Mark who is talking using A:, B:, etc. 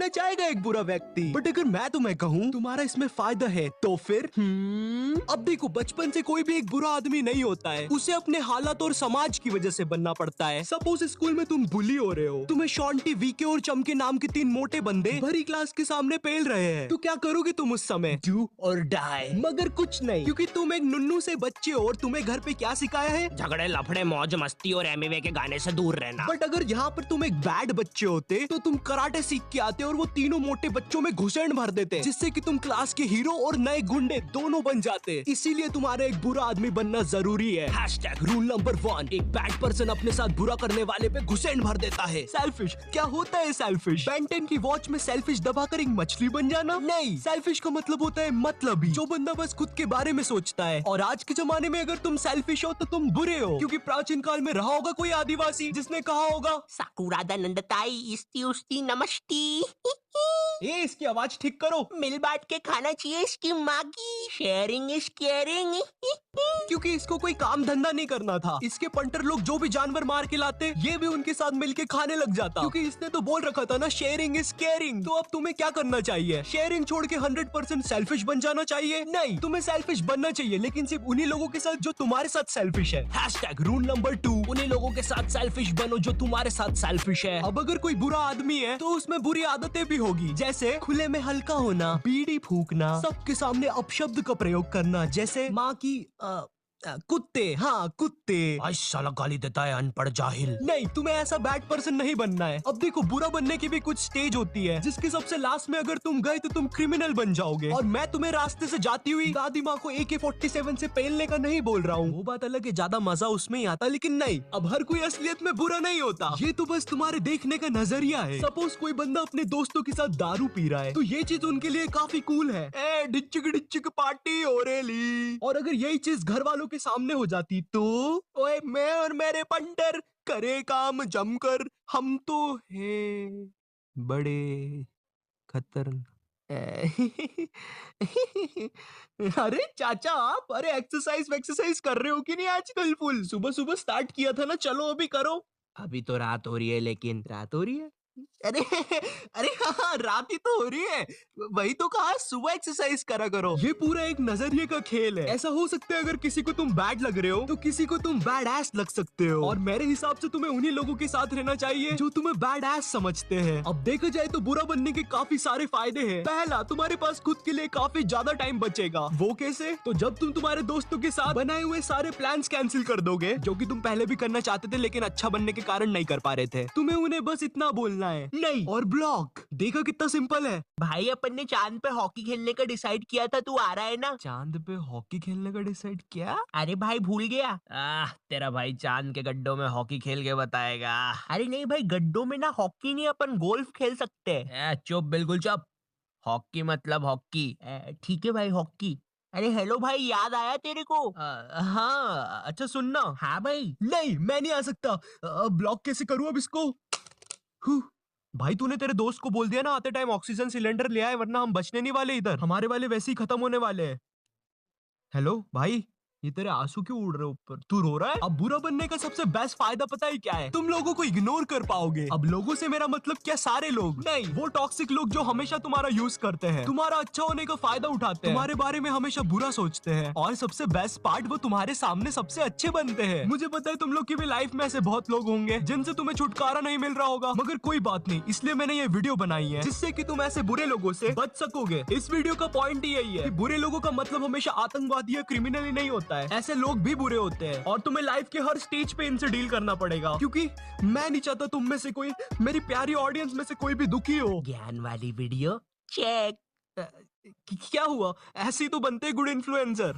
A: बनना चाहेगा एक बुरा व्यक्ति। बट अगर मैं तुम्हें कहूँ तुम्हारा इसमें फायदा है तो फिर अब देखो, बचपन से कोई भी एक बुरा आदमी नहीं होता है, उसे अपने हालात और समाज की वजह से बनना पड़ता है। सपोज स्कूल में तुम बुली हो रहे हो, तुम्हें शॉन्टी, वीके और चमके नाम के 3 मोटे बंदे भरी क्लास के सामने पेल रहे हैं, तो क्या करोगे तुम उस समय? डू और डाई। मगर कुछ नहीं, क्योंकि तुम एक नुन्नू से बच्चे हो और तुम्हें घर पे क्या सिखाया है?
B: झगड़े, लफड़े, मौज मस्ती और एमिवे के गाने से दूर रहना।
A: बट अगर यहाँ पर तुम एक बैड बच्चे होते तो तुम कराटे सीख के आते और वो तीनों मोटे बच्चों में घुसेड़ भर देते, जिससे कि तुम क्लास के हीरो और नए गुंडे दोनों बन जाते। इसीलिए तुम्हारा एक बुरा आदमी बनना जरूरी है। रूल नंबर 1, एक बैड पर्सन अपने साथ बुरा करने वाले पे घुसेड़ भर देता है। सेल्फिश। क्या होता है सेल्फिश? बेन 10 की वॉच में सेल्फिश दबाकर एक मछली बन जाना? नहीं, सेल्फिश का मतलब होता है मतलबी, जो बंदा बस खुद के बारे में सोचता है। और आज के जमाने में अगर तुम सेल्फिश हो तो तुम बुरे हो, क्योंकि प्राचीन काल में रहा होगा कोई आदिवासी जिसने कहा होगा
B: साकुरादा नंदताई इस्ती उस्ती नमस्ती।
A: इसकी आवाज ठीक करो।
B: मिल बांट के खाना चाहिए इसकी माँ की। Sharing is caring.
A: क्योंकि इसको कोई काम धंधा नहीं करना था। इसके पंटर लोग जो भी जानवर मार के लाते, ये भी उनके साथ मिलके खाने लग जाता, क्योंकि इसने तो बोल रखा था ना, शेयरिंग इज केयरिंग। तो अब तुम्हें क्या करना चाहिए? शेयरिंग छोड़ के 100% सेल्फिश बन जाना चाहिए? नहीं, तुम्हें सेल्फिश बनना चाहिए, लेकिन सिर्फ उन्हीं लोगों के साथ जो तुम्हारे साथ सेल्फिश है। रूल नंबर 2, उन्हीं लोगों के साथ सेल्फिश बनो जो तुम्हारे साथ सेल्फिश है। अब अगर कोई बुरा आदमी है तो उसमें बुरी आदतें भी होगी, जैसे खुले में हल्का होना, बीड़ी फूकना, सबके सामने अपशब्द का प्रयोग करना, जैसे माँ की कुत्ते। हाँ, कुत्ते।
B: आज साला गाली देता है अनपढ़ जाहिल।
A: नहीं, तुम्हें ऐसा बैड पर्सन नहीं बनना है। अब देखो, बुरा बनने की भी कुछ स्टेज होती है, जिसके सबसे लास्ट में अगर तुम गए तो तुम क्रिमिनल बन जाओगे। और मैं तुम्हें रास्ते से जाती हुई दादी माँ को AK-47 से पेलने का नहीं बोल रहा हूँ, वो बात अलग है, ज्यादा मजा उसमें ही आता। लेकिन नहीं, अब हर कोई असलियत में बुरा नहीं होता, ये तो बस तुम्हारे देखने का नजरिया है। सपोज कोई बंदा अपने दोस्तों के साथ दारू पी रहा है, तो ये चीज उनके लिए काफी कूल है। डिच्चिक पार्टी हो रेली। और अगर यही चीज घर वालों के सामने हो जाती तो ओए, मैं और मेरे पंटर करे काम जमकर, हम तो हैं बड़े खतरनाक। अरे चाचा आप, अरे एक्सरसाइज कर रहे हो कि नहीं आजकल? फुल सुबह सुबह स्टार्ट किया था ना, चलो अभी करो।
B: अभी तो रात हो रही है, लेकिन
A: रात हो रही है? अरे अरे हाँ, रात ही तो हो रही है, वही तो कहा सुबह एक्सरसाइज करा करो। ये पूरा एक नजरिए का खेल है। ऐसा हो सकता है अगर किसी को तुम बैड लग रहे हो तो किसी को तुम बैड एस लग सकते हो, और मेरे हिसाब से तुम्हें उन्हीं लोगों के साथ रहना चाहिए जो तुम्हें बैड एस समझते हैं। अब देखा जाए तो बुरा बनने के काफी सारे फायदे हैं। पहला, तुम्हारे पास खुद के लिए काफी ज्यादा टाइम बचेगा। वो कैसे? तो जब तुम तुम्हारे दोस्तों के साथ बनाए हुए सारे प्लान्स कैंसिल कर दोगे, जो कि तुम पहले भी करना चाहते थे लेकिन अच्छा बनने के कारण नहीं कर पा रहे थे, तुम्हें उन्हें बस इतना बोलना है नहीं और ब्लॉक। देखा कितना सिंपल है?
B: भाई अपन ने चांद पे हॉकी खेलने का डिसाइड किया था, तू आ रहा है ना?
A: चांद पे हॉकी खेलने का डिसाइड किया?
B: अरे भाई भूल गया? तेरा भाई चांद के गड्ढों में हॉकी खेल के बताएगा। अरे नहीं भाई, गड्ढों में ना हॉकी नहीं, अपन गोल्फ खेल सकते हैं। चुप, बिल्कुल चुप। हॉकी मतलब हॉकी। ठीक है भाई, हॉकी। अरे हेलो भाई, याद आया तेरे को?
A: हाँ, अच्छा सुनना।
B: हाँ भाई।
A: नहीं, मैं नहीं आ सकता। ब्लॉक कैसे करूँ अब इसको? भाई तूने तेरे दोस्त को बोल दिया ना आते टाइम ऑक्सीजन सिलेंडर ले आए, वरना हम बचने नहीं वाले इधर, हमारे वाले वैसे ही खत्म होने वाले हैं। हेलो भाई, ये तेरे आंसू क्यों उड़ रहे ऊपर? तू रो रहा है? अब बुरा बनने का सबसे बेस्ट फायदा पता है क्या है? तुम लोगों को इग्नोर कर पाओगे। अब लोगों से मेरा मतलब क्या, सारे लोग नहीं, वो टॉक्सिक लोग जो हमेशा तुम्हारा यूज करते हैं, तुम्हारा अच्छा होने का फायदा उठाते हैं, तुम्हारे बारे में हमेशा बुरा सोचते हैं, और सबसे बेस्ट पार्ट, वो तुम्हारे सामने सबसे अच्छे बनते हैं। मुझे पता है तुम लोग की भी लाइफ में ऐसे बहुत लोग होंगे जिनसे तुम्हें छुटकारा नहीं मिल रहा होगा, मगर कोई बात नहीं, इसलिए मैंने ये वीडियो बनाई है जिससे कि तुम ऐसे बुरे लोगों से बच सकोगे। इस वीडियो का पॉइंट यही है कि बुरे लोगों का मतलब हमेशा आतंकवादी या क्रिमिनल ही नहीं होता है, ऐसे लोग भी बुरे होते हैं, और तुम्हें लाइफ के हर स्टेज पे इनसे डील करना पड़ेगा, क्योंकि मैं नहीं चाहता तुम में से कोई, मेरी प्यारी ऑडियंस में से कोई भी दुखी हो।
B: ज्ञान वाली वीडियो चेक।
A: क्या हुआ? ऐसे ही तो बनते गुड इन्फ्लुएंसर।